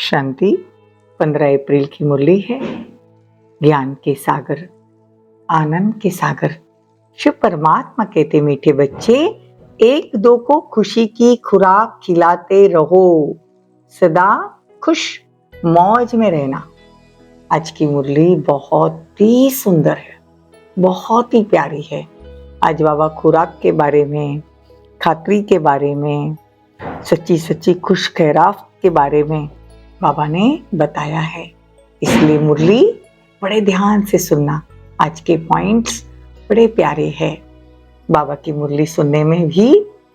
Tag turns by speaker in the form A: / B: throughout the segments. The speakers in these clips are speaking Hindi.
A: शांति 15 अप्रैल की मुरली है। ज्ञान के सागर, आनंद के सागर। शिव परमात्मा कहते, मीठे बच्चे एक दो को खुशी की खुराक खिलाते रहो, सदा खुश मौज में रहना। आज की मुरली बहुत ही सुंदर है, बहुत ही प्यारी है। आज बाबा खुराक के बारे में, खातरी के बारे में, सच्ची सच्ची खुश खैराफ के बारे में बाबा ने बताया है। इसलिए मुरली बड़े ध्यान से सुनना। आज के पॉइंट्स बड़े प्यारे हैं। बाबा की मुरली सुनने में भी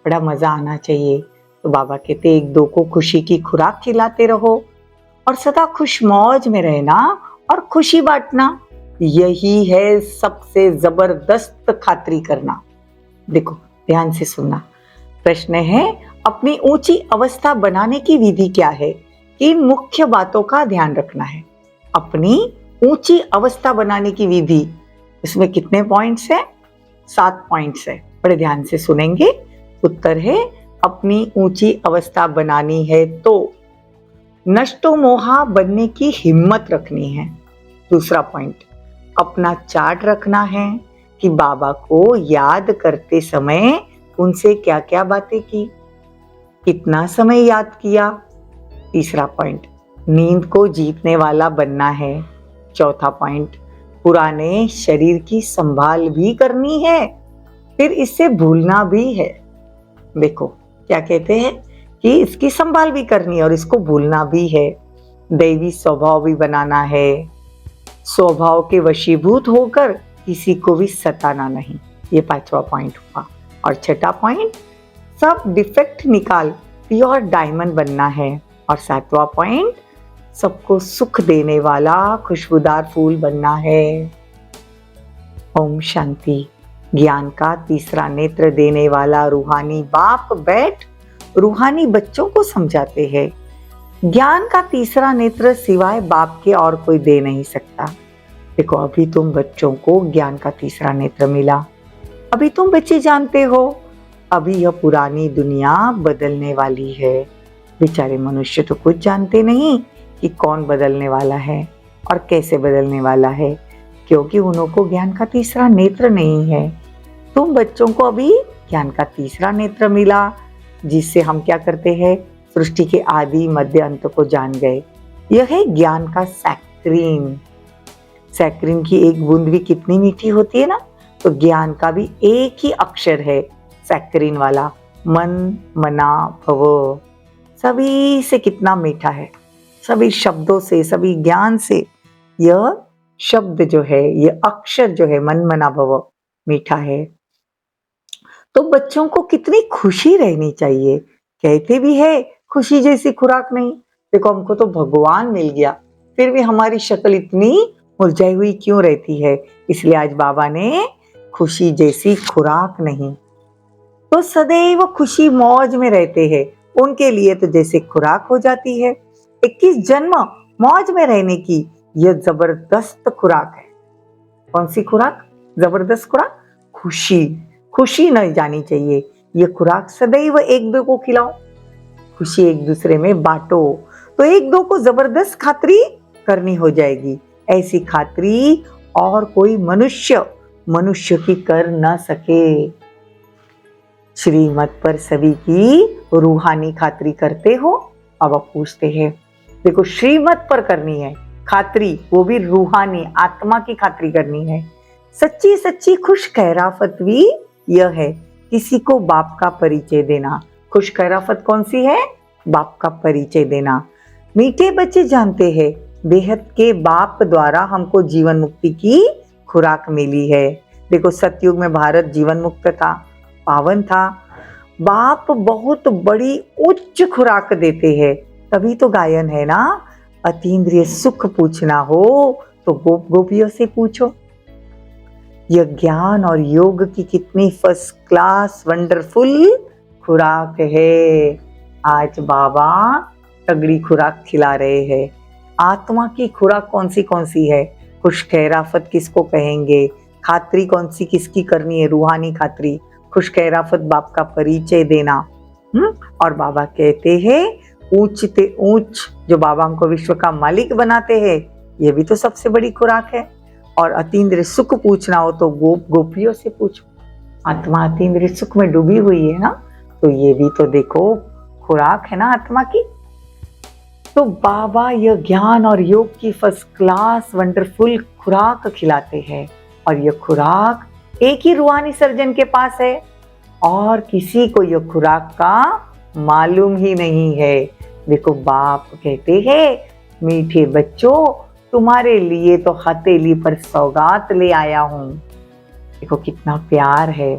A: बड़ा मजा आना चाहिए। तो बाबा कहते, एक दो को खुशी की खुराक खिलाते रहो और सदा खुश मौज में रहना और खुशी बांटना। यही है सबसे जबरदस्त खातरी करना। देखो ध्यान से सुनना। प्रश्न है, अपनी ऊंची अवस्था बनाने की विधि क्या है? इन मुख्य बातों का ध्यान रखना है। अपनी ऊंची अवस्था बनाने की विधि, इसमें कितने पॉइंट्स हैं? 7 पॉइंट्स है। बड़े ध्यान से सुनेंगे। उत्तर है, अपनी ऊंची अवस्था बनानी है तो नष्टो मोहा बनने की हिम्मत रखनी है। दूसरा पॉइंट, अपना चार्ट रखना है कि बाबा को याद करते समय उनसे क्या क्या बातें की, कितना समय याद किया। तीसरा पॉइंट, नींद को जीतने वाला बनना है। चौथा पॉइंट, पुराने शरीर की संभाल भी करनी है, फिर इससे भूलना भी है। देखो क्या कहते हैं कि इसकी संभाल भी करनी है और इसको भूलना भी है। दैवी स्वभाव भी बनाना है, स्वभाव के वशीभूत होकर किसी को भी सताना नहीं। ये 5वां पॉइंट हुआ। और 6ठा पॉइंट, सब डिफेक्ट निकाल प्योर डायमंड बनना है। और 7वां पॉइंट, सबको सुख देने वाला खुशबूदार फूल बनना है। ओम शांति। ज्ञान का तीसरा नेत्र देने वाला रूहानी बाप बैठ रूहानी बच्चों को समझाते हैं। ज्ञान का तीसरा नेत्र सिवाय बाप के और कोई दे नहीं सकता। देखो अभी तुम बच्चों को ज्ञान का तीसरा नेत्र मिला। अभी तुम बच्चे जानते हो, अभी यह पुरानी दुनिया बदलने वाली है। बेचारे मनुष्य तो कुछ जानते नहीं कि कौन बदलने वाला है और कैसे बदलने वाला है, क्योंकि उनको ज्ञान का तीसरा नेत्र नहीं है। तुम बच्चों को अभी ज्ञान का तीसरा नेत्र मिला, जिससे हम क्या करते हैं, सृष्टि के आदि मध्य अंत को जान गए। यह है ज्ञान का सैक्रीन। सैक्रीन की एक बूंद भी कितनी मीठी होती है ना। तो ज्ञान का भी एक ही अक्षर है सैक्रीन वाला, मन मना भव। सभी से कितना मीठा है, सभी शब्दों से, सभी ज्ञान से यह शब्द जो है, ये अक्षर जो है मन मना भव मीठा है। तो बच्चों को कितनी खुशी रहनी चाहिए। कहते भी है खुशी जैसी खुराक नहीं। देखो हमको तो भगवान मिल गया, फिर भी हमारी शक्ल इतनी मुरझाई हुई क्यों रहती है? इसलिए आज बाबा ने खुशी जैसी खुराक नहीं, तो सदैव खुशी मौज में रहते हैं। उनके लिए तो जैसे खुराक हो जाती है। 21 जन्म मौज में रहने की यह जबरदस्त खुराक है। कौन सी खुराक? जबरदस्त खुराक, खुशी। खुशी नहीं जानी चाहिए। ये खुराक सदैव एक दो को खिलाओ, खुशी एक दूसरे में बांटो, तो एक दो को जबरदस्त खातरी करनी हो जाएगी। ऐसी खातरी और कोई मनुष्य की कर ना सके। श्रीमत पर सभी की रूहानी खातरी करते हो? अब आप पूछते हैं, देखो श्रीमत पर करनी है खातरी, वो भी रूहानी आत्मा की खातरी करनी है। सच्ची सच्ची खुश खैराफत भी यह है, किसी को बाप का परिचय देना। खुश खैराफत कौन सी है? बाप का परिचय देना। मीठे बच्चे जानते हैं, बेहद के बाप द्वारा हमको जीवन मुक्ति की खुराक मिली है। देखो सतयुग में भारत जीवन मुक्त था, पावन था। बाप बहुत बड़ी उच्च खुराक देते हैं, तभी तो गायन है ना, अतीन्द्रिय सुख पूछना हो तो गोप गोपियों से पूछो। यह ज्ञान और योग की कितनी फर्स्ट क्लास वंडरफुल खुराक है। आज बाबा तगड़ी खुराक खिला रहे हैं। आत्मा की खुराक कौन सी है? खुश खैराफत किसको कहेंगे? खातरी कौन सी किसकी करनी है? रूहानी खातरी, खुश खैराफत, बाप का परिचय देना। और बाबा कहते हैं ऊंचते ऊंच जो बाबा हमको विश्व का मालिक बनाते हैं, ये भी तो सबसे बड़ी खुराक है। और अतीन्द्रिय सुख पूछना हो तो गोपियों से पूछो। आत्मा अतीन्द्रिय सुख में डूबी हुई है ना, तो ये भी तो देखो खुराक है ना आत्मा की। तो बाबा यह ज्ञान और योग की फर्स्ट क्लास वंडरफुल खुराक खिलाते हैं, और यह खुराक एक ही रूहानी सर्जन के पास है, और किसी को यह खुराक का मालूम ही नहीं है। देखो बाप कहते हैं, मीठे बच्चों तुम्हारे लिए तो हथेली पर सौगात ले आया हूं। देखो कितना प्यार है।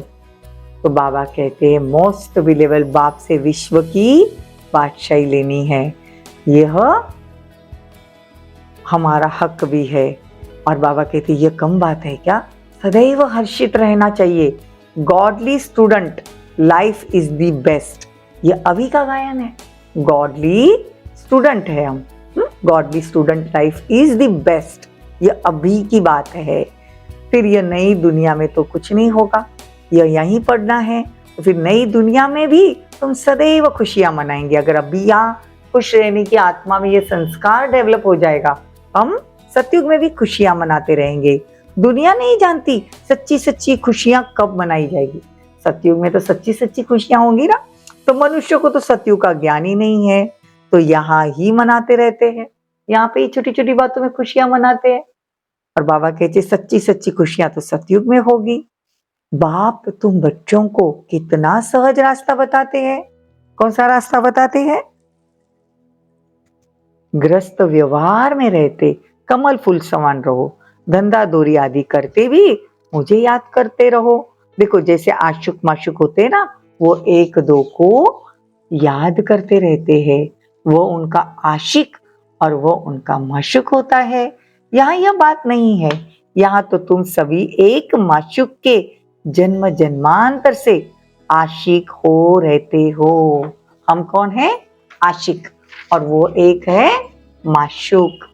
A: तो बाबा कहते हैं, मोस्ट विलेबल बाप से विश्व की बादशाही लेनी है, यह हमारा हक भी है। और बाबा कहते यह कम बात है क्या, सदैव हर्षित रहना चाहिए। Godly student life is the best, ये अभी का गायन है। गॉडली स्टूडेंट है हम, godly student life is the best, ये अभी की बात है। फिर यह नई दुनिया में तो कुछ नहीं होगा, यह यहीं पढ़ना है, तो फिर नई दुनिया में भी तुम सदैव खुशियां मनाएंगे। अगर अभी यहाँ खुश रहने की आत्मा में ये संस्कार डेवलप हो जाएगा, हम सतयुग में भी खुशियां मनाते रहेंगे। दुनिया नहीं जानती सच्ची सच्ची खुशियां कब मनाई जाएगी। सतयुग में तो सच्ची सच्ची खुशियां होंगी ना, तो मनुष्य को तो सतयुग का ज्ञान ही नहीं है, तो यहाँ ही मनाते रहते हैं, यहाँ पे ही छोटी छोटी बातों में खुशियां मनाते हैं। और बाबा कहते सच्ची सच्ची खुशियां तो सतयुग में होगी। बाप तुम बच्चों को कितना सहज रास्ता बताते हैं। कौन सा रास्ता बताते हैं? ग्रस्त व्यवहार में रहते कमल फूल समान रहो, धंधा दोरी आदि करते भी मुझे याद करते रहो। देखो जैसे आशुक माशुक होते हैं ना, वो एक दो को याद करते रहते हैं, वो उनका आशिक और वो उनका माशुक होता है। यहाँ यह बात नहीं है, यहाँ तो तुम सभी एक माशुक के जन्म जन्मांतर से आशिक हो रहते हो। हम कौन है? आशिक, और वो एक है माशूक।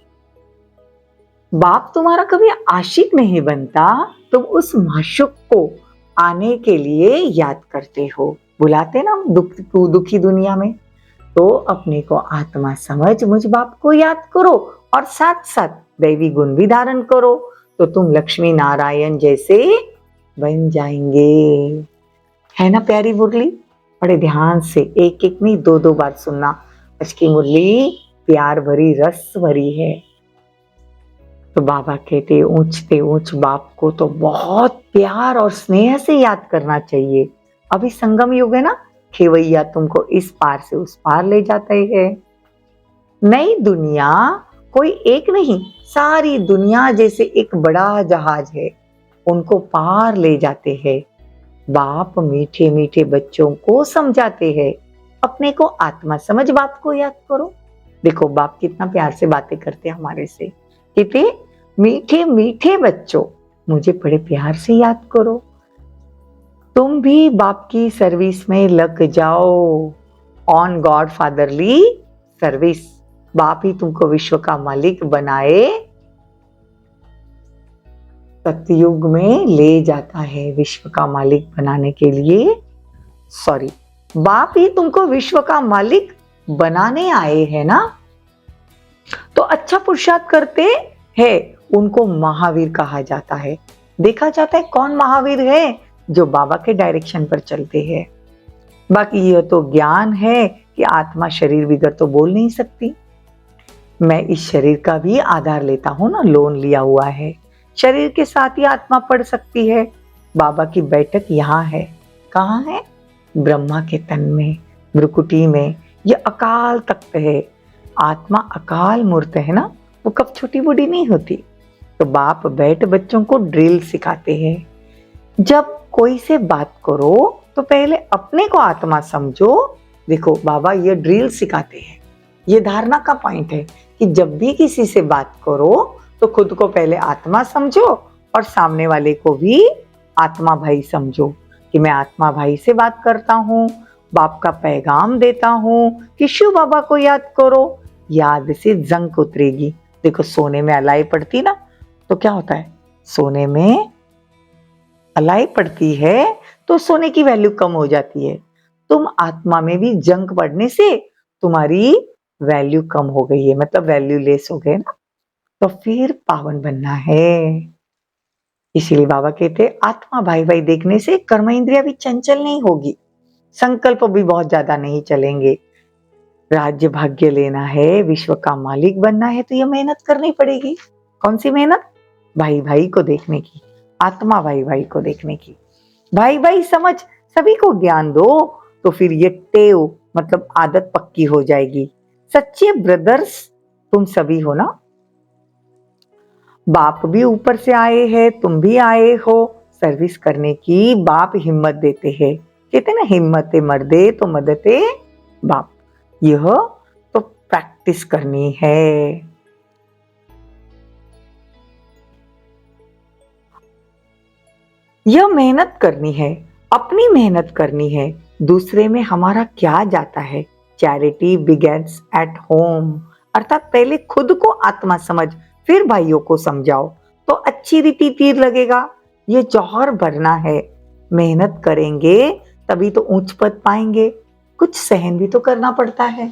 A: बाप तुम्हारा कभी आशिक नहीं बनता, तुम उस माशूक को आने के लिए याद करते हो। बुलाते ना दुखी दुनिया में, तो अपने को आत्मा समझ मुझ बाप को याद करो, और साथ साथ दैवी गुण भी धारण करो, तो तुम लक्ष्मी नारायण जैसे बन जाएंगे। है ना प्यारी मुरली? बड़े ध्यान से एक एक नहीं दो दो बार सुनना। आज की मुरली प्यार भरी रस भरी है। तो बाबा कहते ऊंचते ऊंच बाप को तो बहुत प्यार और स्नेह से याद करना चाहिए। अभी संगम युग है ना, खेवैया तुमको इस पार से उस पार ले जाते हैं। नई दुनिया कोई एक नहीं, सारी दुनिया जैसे एक बड़ा जहाज है, उनको पार ले जाते हैं। बाप मीठे मीठे बच्चों को समझाते हैं, अपने को आत्मा समझ बाप को याद करो। देखो बाप कितना प्यार से बातें करते हैं हमारे से, कहते मीठे मीठे बच्चों मुझे बड़े प्यार से याद करो, तुम भी बाप की सर्विस में लग जाओ। ऑन गॉड फादरली सर्विस, बाप ही तुमको विश्व का मालिक बनाए, सतयुग में ले जाता है विश्व का मालिक बनाने के लिए। सॉरी, बाप ही तुमको विश्व का मालिक बनाने आए हैं ना, तो अच्छा पुरुषार्थ करते हैं उनको महावीर कहा जाता है। देखा जाता है कौन महावीर है? जो बाबा के डायरेक्शन पर चलते हैं। बाकी यह तो ज्ञान है कि आत्मा शरीर बिगर तो बोल नहीं सकती। मैं इस शरीर का भी आधार लेता हूं ना, लोन लिया हुआ है, शरीर के साथ ही आत्मा पढ़ सकती है। बाबा की बैठक यहाँ है, कहाँ है? ब्रह्मा के तन में, भ्रुकुटी में। यह अकाल तख्त है, आत्मा अकाल मूर्त है ना, वो कब छोटी बूढ़ी नहीं होती। तो बाप बैठ बच्चों को ड्रिल सिखाते हैं। जब कोई से बात करो तो पहले अपने को आत्मा समझो। देखो बाबा ये ड्रिल सिखाते हैं, ये धारणा का पॉइंट है कि जब भी किसी से बात करो तो खुद को पहले आत्मा समझो और सामने वाले को भी आत्मा भाई समझो कि मैं आत्मा भाई से बात करता हूँ, बाप का पैगाम देता हूँ कि शिव बाबा को याद करो। याद से जंक उतरेगी। देखो सोने में अलाई पड़ती ना, तो क्या होता है? सोने में अलाई पड़ती है तो सोने की वैल्यू कम हो जाती है। तुम आत्मा में भी जंक पड़ने से तुम्हारी वैल्यू कम हो गई है, मतलब वैल्यू लेस हो गए ना, तो फिर पावन बनना है। इसीलिए बाबा कहते हैं आत्मा भाई भाई देखने से कर्म इंद्रिया भी चंचल नहीं होगी, संकल्प भी बहुत ज्यादा नहीं चलेंगे। राज्य भाग्य लेना है, विश्व का मालिक बनना है, तो ये मेहनत करनी पड़ेगी। कौन सी मेहनत? भाई भाई को देखने की, आत्मा भाई भाई को देखने की। भाई भाई समझ सभी को ज्ञान दो, तो फिर ये टेव मतलब आदत पक्की हो जाएगी। सच्चे ब्रदर्स तुम सभी हो ना, बाप भी ऊपर से आए हैं, तुम भी आए हो सर्विस करने की। बाप हिम्मत देते हैं, कहते ना हिम्मते मर्दे तो मदते बाप। यह तो प्रैक्टिस करनी है। यह मेहनत करनी है, अपनी मेहनत करनी है। दूसरे में हमारा क्या जाता है? चैरिटी बिगेन्स एट होम, अर्थात पहले खुद को आत्मा समझ, फिर भाइयों को समझाओ, तो अच्छी रीति तीर लगेगा। ये जौहर भरना है, मेहनत करेंगे तभी तो ऊंच पद पाएंगे। कुछ सहन भी तो करना पड़ता है।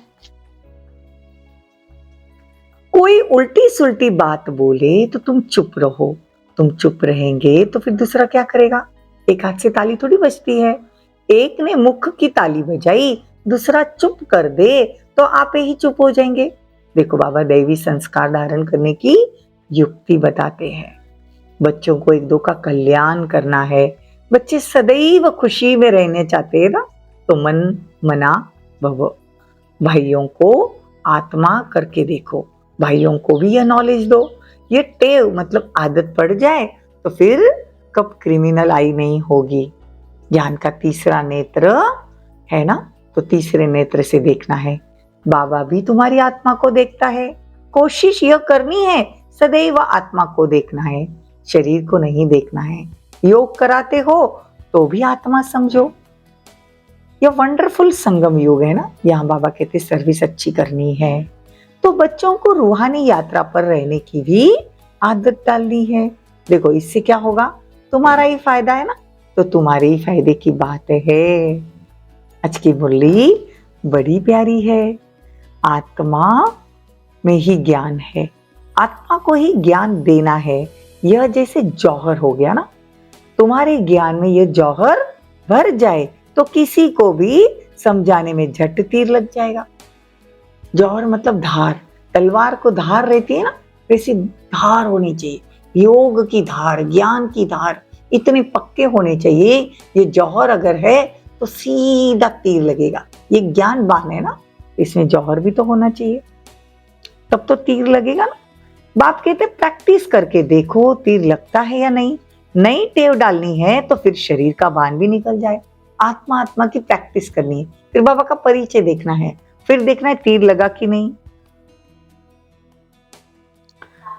A: कोई उल्टी सुल्टी बात बोले तो तुम चुप रहो। तुम चुप रहेंगे तो फिर दूसरा क्या करेगा? एक हाथ से ताली थोड़ी बजती है। एक ने मुख की ताली बजाई, दूसरा चुप कर दे तो आप ही चुप हो जाएंगे। देखो बाबा दैवी संस्कार धारण करने की युक्ति बताते हैं। बच्चों को एक दो का कल्याण करना है। बच्चे सदैव खुशी में रहने चाहते हैं ना, तो मन मना भव। भाइयों को आत्मा करके देखो, भाइयों को भी यह नॉलेज दो। ये टेव मतलब आदत पड़ जाए तो फिर कब क्रिमिनल आई नहीं होगी। ज्ञान का तीसरा नेत्र है ना, तो तीसरे नेत्र से देखना है। बाबा भी तुम्हारी आत्मा को देखता है। कोशिश यह करनी है सदैव आत्मा को देखना है, शरीर को नहीं देखना है। योग कराते हो तो भी आत्मा समझो। यह वंडरफुल संगम योग है ना, यहाँ बाबा कहते सर्विस अच्छी करनी है, तो बच्चों को रूहानी यात्रा पर रहने की भी आदत डालनी है। देखो इससे क्या होगा, तुम्हारा ही फायदा है ना, तो तुम्हारे ही फायदे की बात है। आज की मुरली बड़ी प्यारी है। आत्मा में ही ज्ञान है, आत्मा को ही ज्ञान देना है। यह जैसे जौहर हो गया ना, तुम्हारे ज्ञान में यह जौहर भर जाए तो किसी को भी समझाने में झट तीर लग जाएगा। जौहर मतलब धार, तलवार को धार रहती है ना, वैसी धार होनी चाहिए। योग की धार, ज्ञान की धार इतने पक्के होने चाहिए। ये जौहर अगर है तो सीधा तीर लगेगा। ये ज्ञान बाण है ना, इसमें जौहर भी तो होना चाहिए, तब तो तीर लगेगा ना। बाप कहते प्रैक्टिस करके देखो तीर लगता है या नहीं। नई टेव डालनी है तो फिर शरीर का बाण भी निकल जाए। आत्मा आत्मा की प्रैक्टिस करनी है, फिर बाबा का परिचय देखना है, फिर देखना है तीर लगा कि नहीं।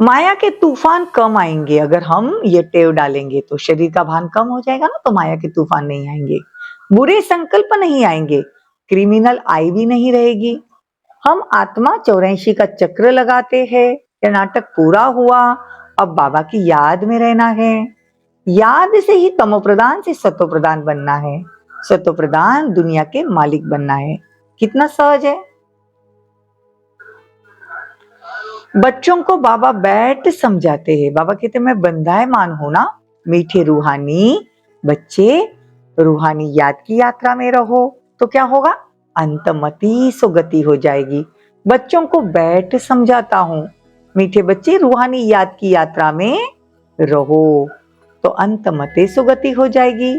A: माया के तूफान कम आएंगे अगर हम ये टेव डालेंगे, तो शरीर का भान कम हो जाएगा ना, तो माया के तूफान नहीं आएंगे, बुरे संकल्प नहीं आएंगे, क्रिमिनल आई भी नहीं रहेगी। हम आत्मा 84 का चक्र लगाते हैं, ये नाटक पूरा हुआ, अब बाबा की याद में रहना है। याद से ही तमो प्रधान से सतो प्रधान बनना है, सतो प्रधान दुनिया के मालिक बनना है। कितना सहज है। बच्चों को बाबा बैठ समझाते हैं। बाबा कहते मैं बंधायमान हूं ना, मीठे रूहानी बच्चे रूहानी याद की यात्रा में रहो, तो क्या होगा, अंतमति सुगति हो जाएगी। बच्चों को बैठ समझाता हूं, मीठे बच्चे रूहानी याद की यात्रा में रहो, तो अंतमते सुगति हो जाएगी।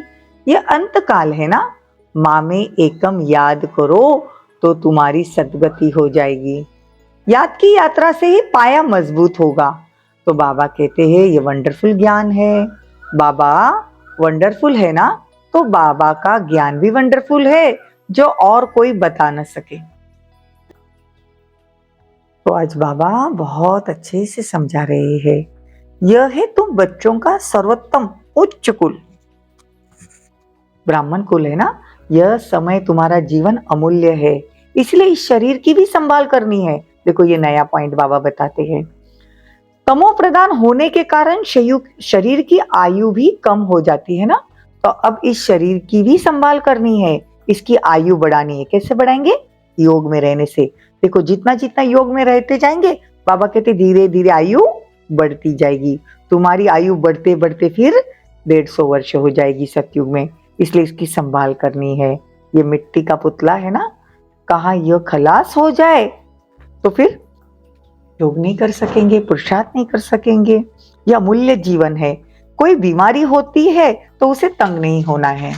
A: ये अंत काल है ना, मामे एकम याद करो तो तुम्हारी सदगति हो जाएगी। याद की यात्रा से ही पाया मजबूत होगा। तो बाबा कहते हैं ये वंडरफुल ज्ञान है। बाबा वंडरफुल है ना, तो बाबा का ज्ञान भी वंडरफुल है जो और कोई बता न सके। तो आज बाबा बहुत अच्छे से समझा रहे हैं। यह है तुम बच्चों का सर्वोत्तम उच्च कुल, ब्राह्मण कुल है ना। यह समय तुम्हारा जीवन अमूल्य है, इसलिए इस शरीर की भी संभाल करनी है। देखो ये नया पॉइंट बाबा बताते हैं। तमो प्रधान होने के कारण शरीर की आयु भी कम हो जाती है ना, तो अब इस शरीर की भी संभाल करनी है, इसकी आयु बढ़ानी है। कैसे बढ़ाएंगे? योग में रहने से। देखो जितना जितना योग में रहते जाएंगे, बाबा कहते धीरे धीरे आयु बढ़ती जाएगी। तुम्हारी आयु बढ़ते बढ़ते फिर 150 वर्ष हो जाएगी सतयुग में। इसलिए इसकी संभाल करनी है। ये मिट्टी का पुतला है ना, कहाँ यह खलास हो जाए तो फिर योग नहीं कर सकेंगे, पुरुषार्थ नहीं कर सकेंगे। यह अमूल्य जीवन है। कोई बीमारी होती है तो उसे तंग नहीं होना है।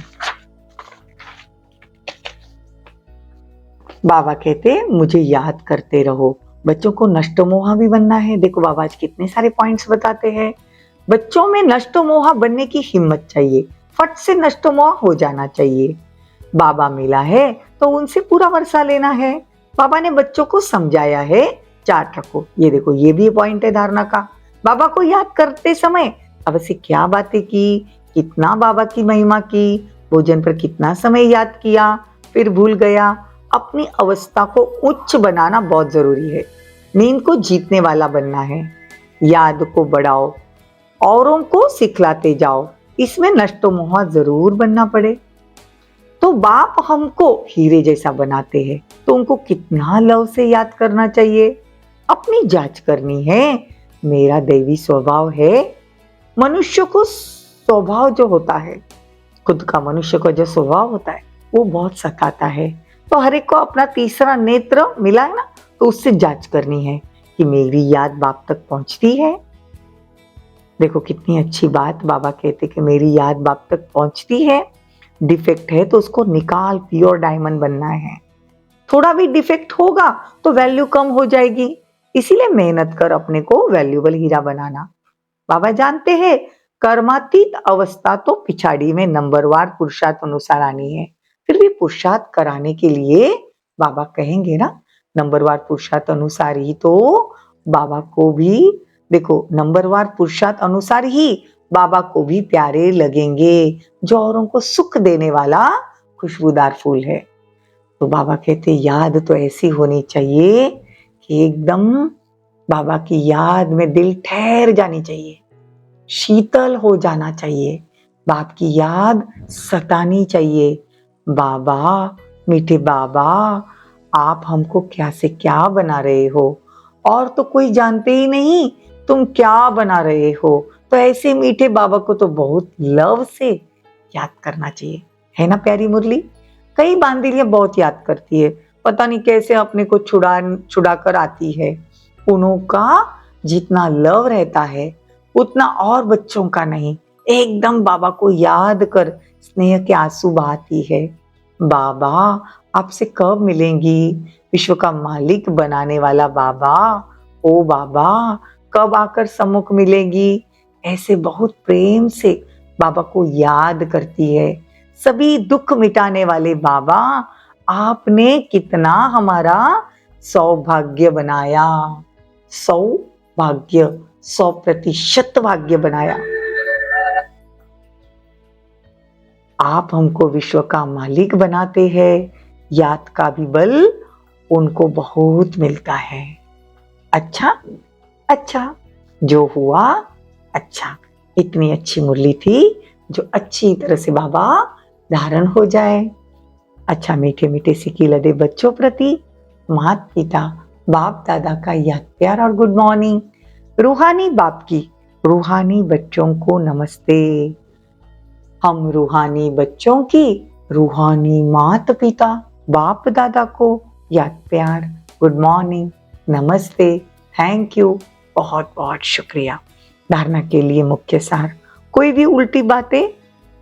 A: बाबा कहते मुझे याद करते रहो। बच्चों को नष्ट मोहा भी बनना है। देखो बाबा आज कितने सारे पॉइंट्स बताते हैं। बच्चों में नष्ट मोहा बनने की हिम्मत चाहिए। फट से नष्ट मोहा हो जाना चाहिए। बाबा मिला है तो उनसे पूरा वर्षा लेना है। बाबा ने बच्चों को समझाया है, चार्ट रखो। ये देखो, ये भी पॉइंट है धारणा का। बाबा को याद करते समय अब से क्या बातें की, कितना बाबा की महिमा की, भोजन पर कितना समय याद किया, फिर भूल गया। अपनी अवस्था को उच्च बनाना बहुत जरूरी है। नींद को जीतने वाला बनना है। याद को बढ़ाओ, औरों को सिखलाते जाओ। इसमें नष्ट मोह जरूर बनना पड़े। तो बाप हमको हीरे जैसा बनाते हैं, तो उनको कितना लव से याद करना चाहिए। अपनी जांच करनी है। मेरा दैवी स्वभाव है। मनुष्य को स्वभाव जो होता है, खुद का मनुष्य का जो स्वभाव होता है वो बहुत सताता है। तो हर एक को अपना तीसरा नेत्र मिला है ना, तो उससे जांच करनी है कि मेरी याद बाप तक पहुंचती है। देखो कितनी अच्छी बात बाबा कहते कि मेरी याद बाप तक पहुंचती है। डिफेक्ट है तो उसको निकाल, प्योर डायमंड बनना है। थोड़ा भी डिफेक्ट होगा तो वैल्यू कम हो जाएगी। इसीलिए मेहनत कर अपने को वैल्यूबल हीरा बनाना। बाबा जानते हैं कर्मातीत अवस्था तो पिछाड़ी में नंबरवार पुरुषार्थ अनुसार आनी है। फिर भी पुरुषार्थ कराने के लिए बाबा कहेंगे ना, नंबरवार पुरुषार्थ अनुसार ही तो बाबा को भी, देखो नंबरवार पुरुषार्थ अनुसार ही बाबा को भी प्यारे लगेंगे, जो औरों को सुख देने वाला खुशबूदार फूल है। तो बाबा कहते याद तो ऐसी होनी चाहिए कि एकदम बाबा की याद में दिल ठहर जानी चाहिए, शीतल हो जाना चाहिए। बाप की याद सतानी चाहिए। बाबा, मीठे बाबा, आप हमको क्या से क्या बना रहे हो, और तो कोई जानते ही नहीं तुम क्या बना रहे हो। तो ऐसे मीठे बाबा को तो बहुत लव से याद करना चाहिए, है ना प्यारी मुरली। कई बांदरियां बहुत याद करती है, पता नहीं कैसे अपने को छुड़ा कर आती है। उनका जितना लव रहता है उतना और बच्चों का नहीं। एकदम बाबा को याद कर स्नेह के आंसू बहाती है। बाबा आपसे कब मिलेंगी, विश्व का मालिक बनाने वाला बाबा, ओ बाबा कब आकर सम्मुख मिलेंगी। ऐसे बहुत प्रेम से बाबा को याद करती है। सभी दुख मिटाने वाले बाबा, आपने कितना हमारा सौभाग्य बनाया। सौभाग्य, 100% भाग्य बनाया। आप हमको विश्व का मालिक बनाते हैं। याद का भी बल उनको बहुत मिलता है। अच्छा अच्छा, जो हुआ अच्छा। इतनी अच्छी मुरली थी जो अच्छी तरह से बाबा धारण हो जाए। अच्छा, मीठे मीठे सिक्की लदे बच्चों प्रति माता पिता बाप दादा का याद प्यार और गुड मॉर्निंग। रूहानी बाप की रूहानी बच्चों को नमस्ते। हम रूहानी बच्चों की रूहानी माता पिता बाप दादा को याद प्यार, गुड मॉर्निंग, नमस्ते, थैंक यू, बहुत बहुत शुक्रिया। धारणा के लिए मुख्य सार, कोई भी उल्टी बातें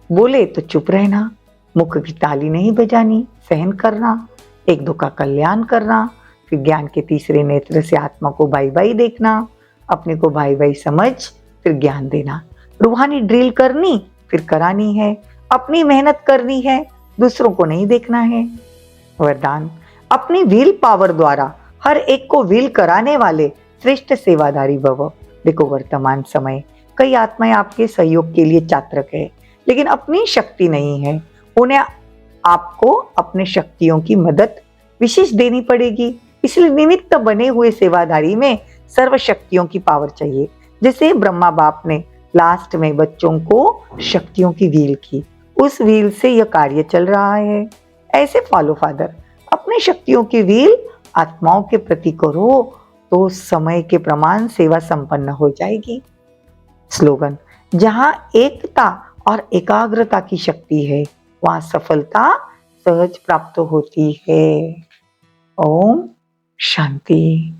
A: बोले तो चुप रहना, मुख की ताली नहीं बजानी, सहन करना, एक दो का कल्याण करना, फिर ज्ञान के तीसरे नेत्र से आत्मा को बाई बाई देखना, अपने को बाई बाई समझ फिर ज्ञान देना। रूहानी ड्रिल करनी फिर करानी है, अपनी मेहनत करनी है, दूसरों को नहीं देखना है। वरदान, अपनी व्हील पावर द्वारा हर एक को व्हील कराने वाले श्रेष्ठ सेवादारी भव। देखो वर्तमान समय कई आत्माएं आपके सहयोग के लिए चात्रक है, लेकिन अपनी शक्ति नहीं है। उन्हें आपको अपने शक्तियों की मदद विशेष देनी पड़ेगी। इसलिए निमित्त बने हुए सेवादारी में सर्व शक्तियों की पावर चाहिए। जैसे ब्रह्मा बाप ने लास्ट में बच्चों को शक्तियों की व्हील की, उस व्हील से यह कार्य चल रहा है। ऐसे फॉलो फादर अपनी शक्तियों की व्हील आत्माओं के प्रति करो तो समय के प्रमाण सेवा संपन्न हो जाएगी। स्लोगन, जहां एकता और एकाग्रता की शक्ति है वहां सफलता सहज प्राप्त होती है। ओम शांति।